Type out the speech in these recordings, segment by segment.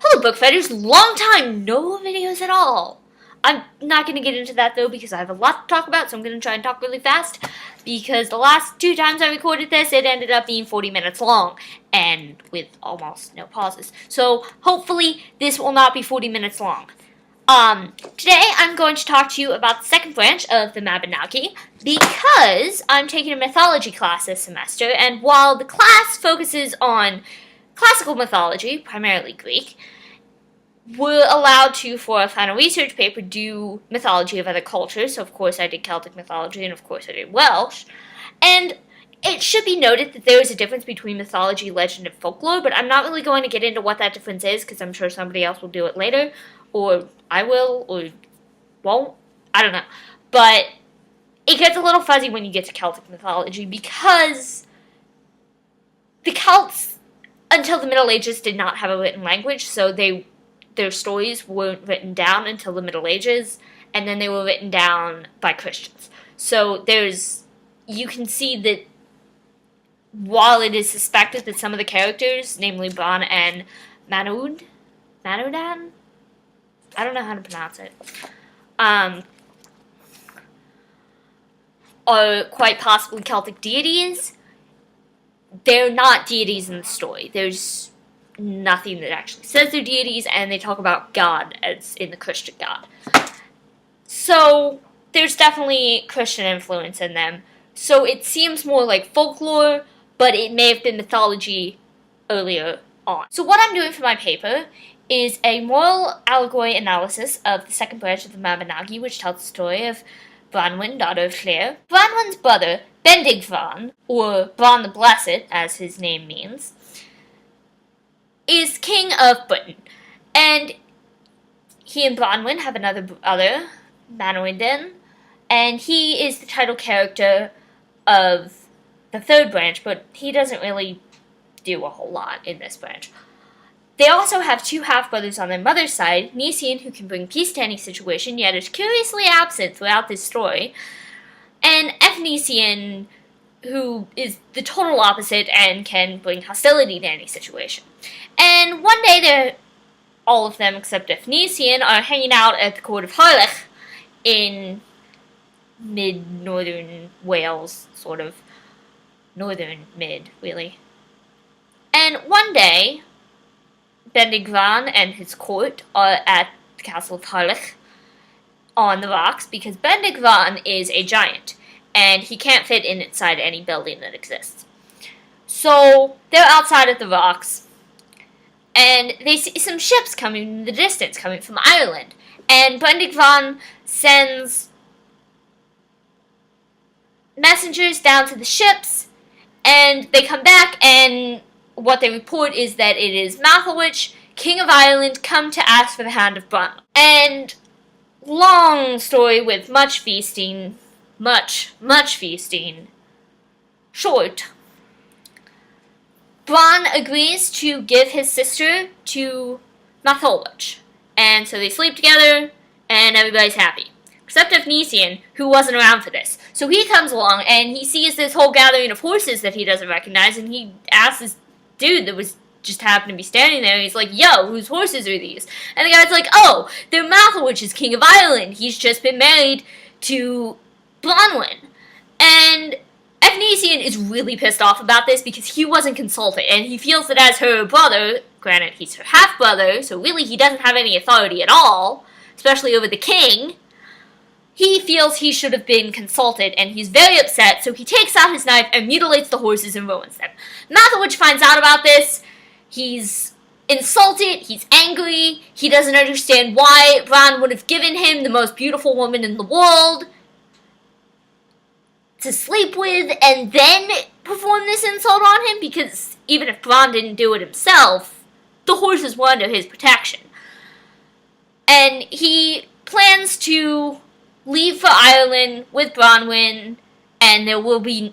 Hello, book fighters. Long time, no videos at all. I'm not going to get into that, though, because I have a lot to talk about, so I'm going to try and talk really fast, because the last 2 times I recorded this, it ended up being 40 minutes long, and with almost no pauses. So, hopefully, this will not be 40 minutes long. Today I'm going to talk to you about the second branch of the Mabinogi, because I'm taking a mythology class this semester, and while the class focuses on classical mythology, primarily Greek, we're allowed to, for a final research paper, do mythology of other cultures. So, of course, I did Celtic mythology, and of course, I did Welsh. And it should be noted that there is a difference between mythology, legend, and folklore, but I'm not really going to get into what that difference is, because I'm sure somebody else will do it later, or I will, or won't. I don't know. But it gets a little fuzzy when you get to Celtic mythology, because the Celts, until the Middle Ages, did not have a written language, so their stories weren't written down until the Middle Ages, and then they were written down by Christians. So you can see that while it is suspected that some of the characters, namely Bran and Manaodan, I don't know how to pronounce it, are quite possibly Celtic deities, they're not deities in the story. There's nothing that actually says they're deities, and they talk about God as in the Christian God. So there's definitely Christian influence in them. So it seems more like folklore, but it may have been mythology earlier on. So what I'm doing for my paper is a moral allegory analysis of the second branch of the Mabinogi, which tells the story of Branwen, daughter of Llŷr. Branwen's brother, Bendigeidfran, or Bran the Blessed, as his name means, is king of Britain, and he and Branwen have another brother, Manaodan, and he is the title character of the third branch, but he doesn't really do a whole lot in this branch. They also have 2 half-brothers on their mother's side, Nisien, who can bring peace to any situation, yet is curiously absent throughout this story, and Efnisien, who is the total opposite and can bring hostility to any situation. And one day, all of them except Efnisien are hanging out at the court of Harlech in mid-northern Wales, sort of. Northern mid, really. And one day, Bendigeidfran and his court are at the castle of Harlech on the rocks, because Bendigeidfran is a giant, and he can't fit inside any building that exists. So they're outside at the rocks, and they see some ships coming in the distance, coming from Ireland. And Bendigeidfran sends messengers down to the ships, and they come back, and what they report is that it is Matholwich, King of Ireland, come to ask for the hand of Branwen. And long story with much feasting, much feasting. Short. Bran agrees to give his sister to Matholwich, and so they sleep together, and everybody's happy. Except Efnisien, who wasn't around for this. So he comes along, and he sees this whole gathering of horses that he doesn't recognize, and he asks this dude that was just happened to be standing there, and he's like, yo, whose horses are these? And the guy's like, oh, they're Matholwich, is King of Ireland. He's just been married to Branwen. And Efnisien is really pissed off about this because he wasn't consulted, and he feels that as her brother, granted he's her half-brother, so really he doesn't have any authority at all, especially over the king. He feels he should have been consulted, and he's very upset, so he takes out his knife and mutilates the horses and ruins them. Matholwich finds out about this. He's insulted, he's angry, he doesn't understand why Bran would have given him the most beautiful woman in the world to sleep with, and then perform this insult on him, because even if Bran didn't do it himself, the horses were under his protection. And he plans to leave for Ireland with Branwen, and there will be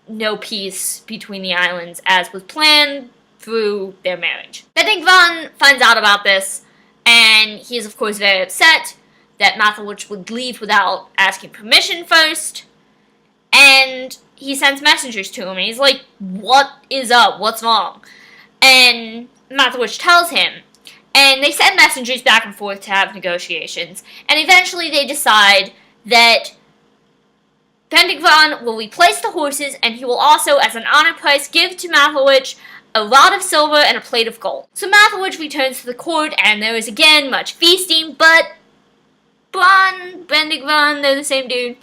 no peace between the islands as was planned through their marriage. Bendigeidfran finds out about this, and he is of course very upset that Matholwich would leave without asking permission first, and he sends messengers to him, and he's like, what is up? What's wrong? And Matholwich tells him, And they send messengers back and forth to have negotiations. And eventually they decide that Bendigvan will replace the horses, and he will also, as an honor price, give to Matholwich a rod of silver and a plate of gold. So Matholwich returns to the court, and there is again much feasting, but Bendigvan, they're the same dude,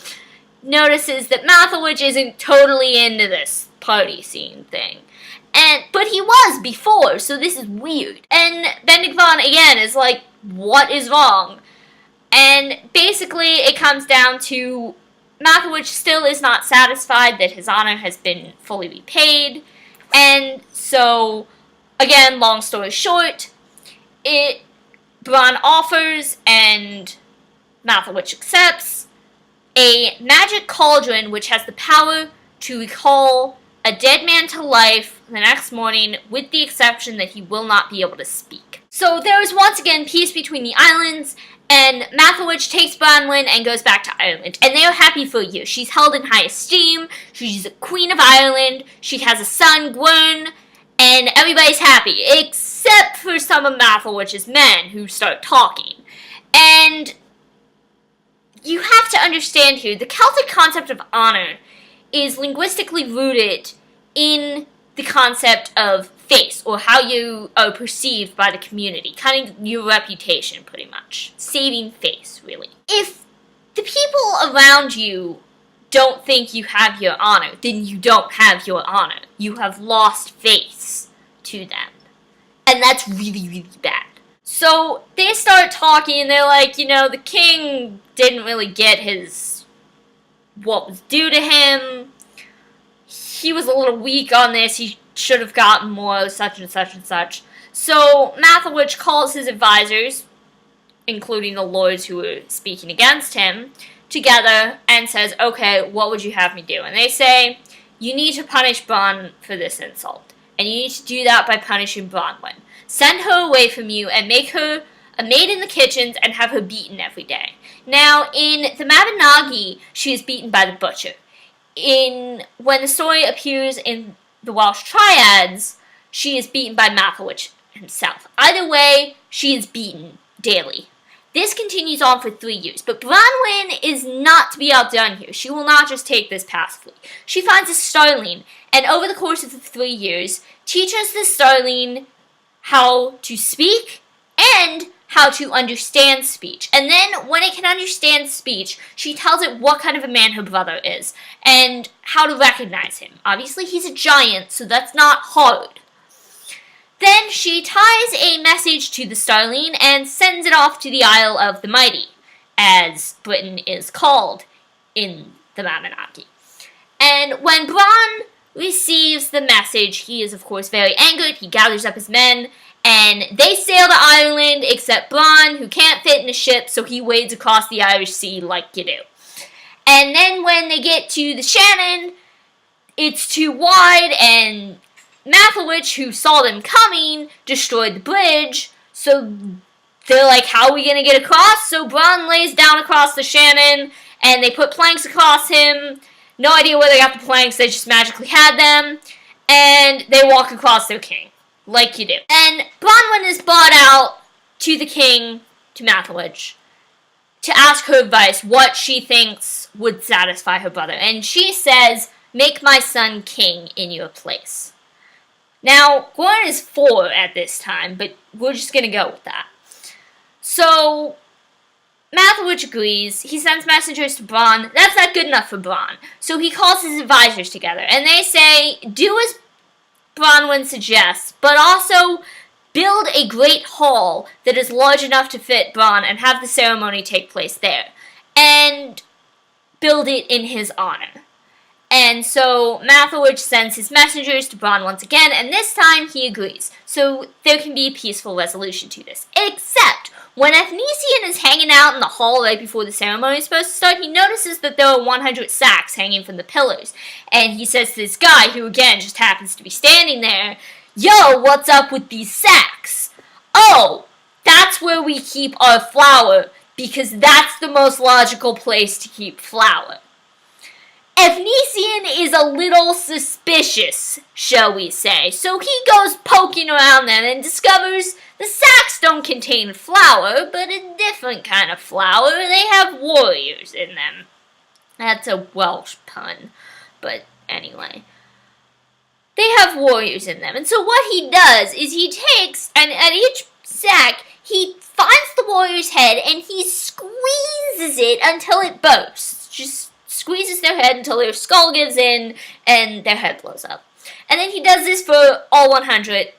notices that Matholwich isn't totally into this party scene thing. But he was before, so this is weird. And Bendigvan, again, is like, what is wrong? And basically, it comes down to Matholwich still is not satisfied that his honor has been fully repaid. And so, again, long story short, Bronn offers, and Matholwich accepts, a magic cauldron which has the power to recall a dead man to life the next morning, with the exception that he will not be able to speak. So there is once again peace between the islands, and Matholwich takes Branwen and goes back to Ireland. And they are happy for a year. She's held in high esteem, she's a queen of Ireland, she has a son, Gwern, and everybody's happy, except for some of Matholwich's men who start talking. And you have to understand here, the Celtic concept of honor is linguistically rooted in the concept of face, or how you are perceived by the community, kind of your reputation, pretty much. Saving face, really. If the people around you don't think you have your honor, then you don't have your honor. You have lost face to them. And that's really, really bad. So they start talking, and they're like, you know, the king didn't really get what was due to him. He was a little weak on this. He should have gotten more, such and such and such. So Matholwich calls his advisors, including the lords who were speaking against him, together and says, okay, what would you have me do? And they say, you need to punish Bronn for this insult. And you need to do that by punishing Branwen. Send her away from you and make her a maid in the kitchens and have her beaten every day. Now, in the Mabinogi, she is beaten by the butcher. When the story appears in the Welsh Triads, she is beaten by Matholwich himself. Either way, she is beaten daily. This continues on for 3 years, but Branwen is not to be outdone here. She will not just take this passively. She finds a starling, and over the course of the 3 years, teaches the starling how to speak and how to understand speech. And then, when it can understand speech, she tells it what kind of a man her brother is, and how to recognize him. Obviously, he's a giant, so that's not hard. Then she ties a message to the starling and sends it off to the Isle of the Mighty, as Britain is called in the Mabinogi. And when Bronn receives the message, he is of course very angered. He gathers up his men, and they sail to Ireland, except Bronn, who can't fit in a ship, so he wades across the Irish Sea like you do. And then when they get to the Shannon, it's too wide, and Matholwich, who saw them coming, destroyed the bridge, so they're like, how are we going to get across? So Bronn lays down across the Shannon, and they put planks across him. No idea where they got the planks, they just magically had them, and they walk across their king, like you do. And Branwen is brought out to the king, to Matholwich, to ask her advice, what she thinks would satisfy her brother. And she says, make my son king in your place. Now, Gwern is 4 at this time, but we're just going to go with that. So, Matholwich agrees. He sends messengers to Bronn. That's not good enough for Bronn. So he calls his advisors together, and they say, do as Branwen suggests, but also build a great hall that is large enough to fit Bronn and have the ceremony take place there. And build it in his honor. And so Matholwich sends his messengers to Bronn once again, and this time he agrees. So there can be a peaceful resolution to this. Except, when Ethnician is hanging out in the hall right before the ceremony is supposed to start, he notices that there are 100 sacks hanging from the pillars. And he says to this guy, who again just happens to be standing there, yo, what's up with these sacks? Oh, that's where we keep our flour, because that's the most logical place to keep flour. Ethnician is a little suspicious, shall we say, so he goes poking around them and discovers The sacks don't contain flour, but a different kind of flour. They have warriors in them. That's a Welsh pun, but anyway. They have warriors in them. And so what he does is he takes, and at each sack, he finds the warrior's head and he squeezes it until it bursts. Just squeezes their head until their skull gives in and their head blows up. And then he does this for all 100,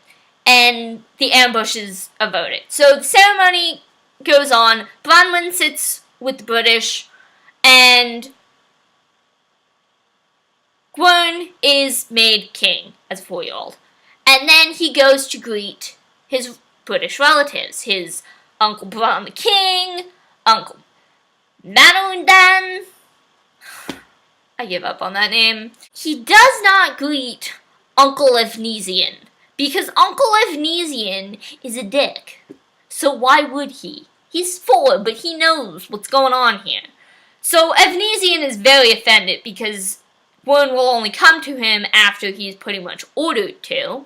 and the ambush is averted. So the ceremony goes on. Branwen sits with the British, and Gwern is made king as a 4-year-old. And then he goes to greet his British relatives. His Uncle Bran the King, Uncle Manudan. I give up on that name. He does not greet Uncle Evnesian, because Uncle Evnesian is a dick. So why would he? He's 4, but he knows what's going on here. So Evnesian is very offended because Gwern will only come to him after he's pretty much ordered to.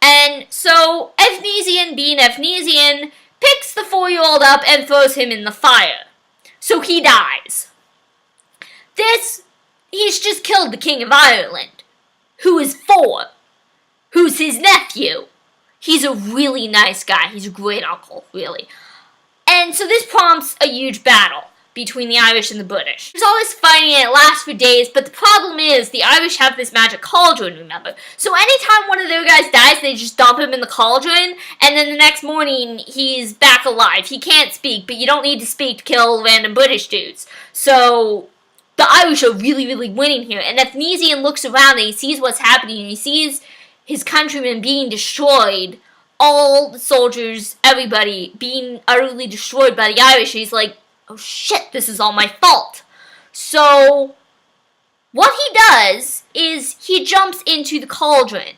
And so Evnesian, being Evnesian, picks the 4-year-old up and throws him in the fire. So he dies. He's just killed the King of Ireland, who is 4, who's his nephew. He's a really nice guy. He's a great uncle, really. And so this prompts a huge battle between the Irish and the British. There's all this fighting and it lasts for days, but the problem is the Irish have this magic cauldron, remember? So anytime one of their guys dies, they just dump him in the cauldron, and then the next morning he's back alive. He can't speak, but you don't need to speak to kill random British dudes. So the Irish are really, really winning here. And Evnesian looks around and he sees what's happening, and he sees his countrymen being destroyed, all the soldiers, everybody being utterly destroyed by the Irish. He's like, oh shit, this is all my fault. So what he does is he jumps into the cauldron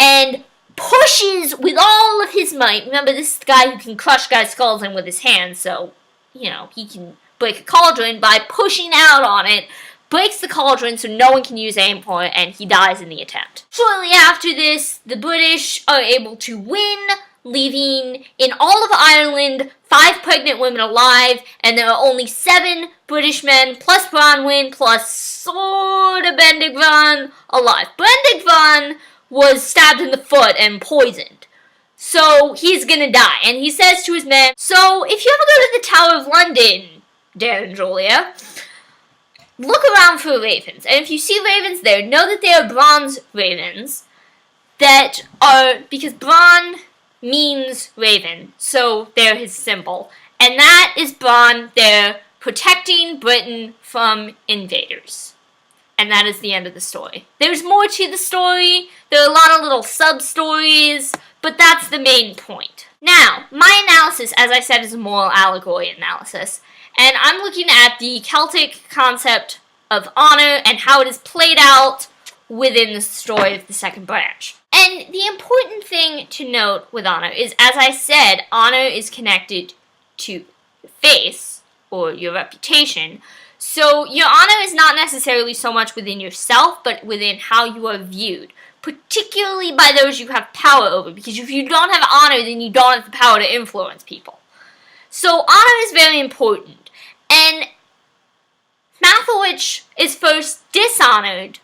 and pushes with all of his might. Remember, this is the guy who can crush guys' skulls in with his hands, so, you know, he can break a cauldron by pushing out on it, breaks the cauldron so no one can use aim for it, and he dies in the attempt. Shortly after this, the British are able to win, leaving in all of Ireland 5 pregnant women alive, and there are only 7 British men, plus Branwen, plus sort of Bendigran alive. Bendigran was stabbed in the foot and poisoned, so he's gonna die. And he says to his men, so if you ever go to the Tower of London, Dan and Julia, look around for ravens, and if you see ravens there, know that they are bronze ravens that are, because Bron means raven, so they're his symbol, and that is Bron there protecting Britain from invaders. And that is the end of the story. There's more to the story, there are a lot of little sub-stories, but that's the main point. Now, my analysis, as I said, is a moral allegory analysis, and I'm looking at the Celtic concept of honor and how it is played out within the story of the second branch. And the important thing to note with honor is, as I said, honor is connected to your face, or your reputation. So your honor is not necessarily so much within yourself, but within how you are viewed, particularly by those you have power over, because if you don't have honor, then you don't have the power to influence people. So honor is very important. And Matholwich is first dishonored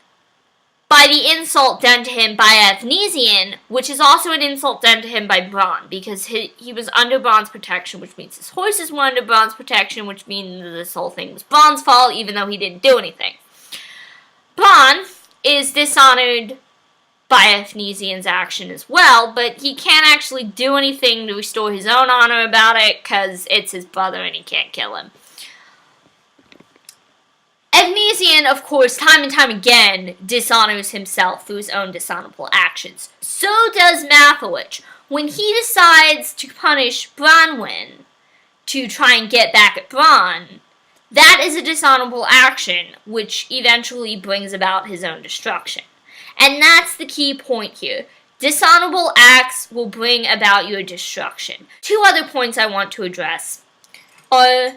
by the insult done to him by Evnesian, which is also an insult done to him by Bron, because he was under Bron's protection, which means his horses were under Bron's protection, which means this whole thing was Bron's fault, even though he didn't do anything. Bron is dishonored by Evnesian's action as well, but he can't actually do anything to restore his own honor about it, because it's his brother and he can't kill him. Evnesian, of course, time and time again, dishonors himself through his own dishonorable actions. So does Matholwich. When he decides to punish Branwen to try and get back at Bron, that is a dishonorable action, which eventually brings about his own destruction. And that's the key point here. Dishonorable acts will bring about your destruction. 2 other points I want to address are...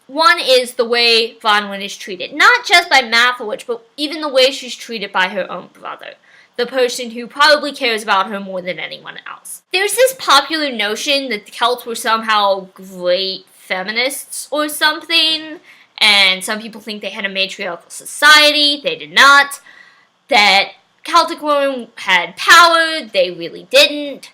One is the way Branwen is treated. Not just by Matholwich, but even the way she's treated by her own brother. the person who probably cares about her more than anyone else. There's this popular notion that the Celts were somehow great feminists or something, and some people think they had a matriarchal society. They did not. That Celtic women had power. They really didn't.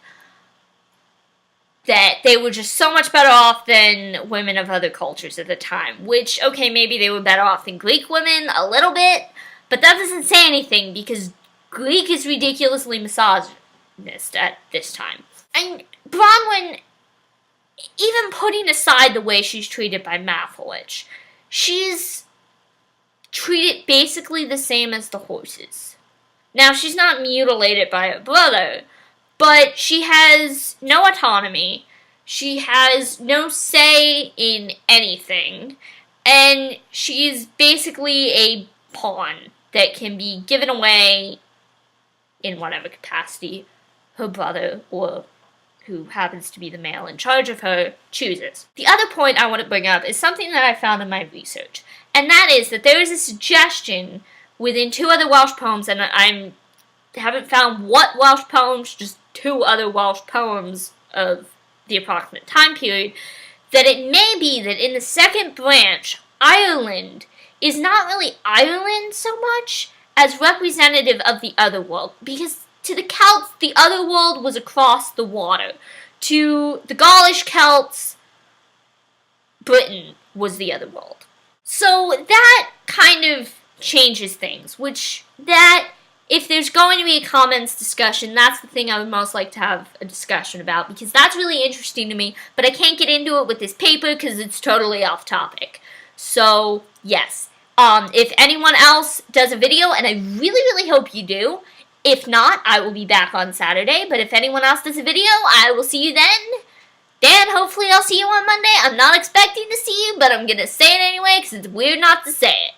That they were just so much better off than women of other cultures at the time. Which, okay, maybe they were better off than Greek women, a little bit, but that doesn't say anything, because Greek is ridiculously misogynist at this time. And Branwen, even putting aside the way she's treated by Malfolich, she's treated basically the same as the horses. Now, she's not mutilated by her brother, but she has no autonomy, she has no say in anything, and she's basically a pawn that can be given away in whatever capacity her brother, or who happens to be the male in charge of her, chooses. The other point I want to bring up is something that I found in my research, and that is that there is a suggestion within 2 other Welsh poems, and I haven't found what Welsh poems, just 2 other Welsh poems of the approximate time period, that it may be that in the second branch, Ireland is not really Ireland so much as representative of the other world, because to the Celts, the other world was across the water. To the Gaulish Celts, Britain was the other world. So that kind of changes things, which that, if there's going to be a comments discussion, that's the thing I would most like to have a discussion about, because that's really interesting to me, but I can't get into it with this paper because it's totally off topic. So, yes. If anyone else does a video, and I really, really hope you do, if not, I will be back on Saturday, but if anyone else does a video, I will see you then. Dan, hopefully I'll see you on Monday. I'm not expecting to see you, but I'm gonna say it anyway, because it's weird not to say it.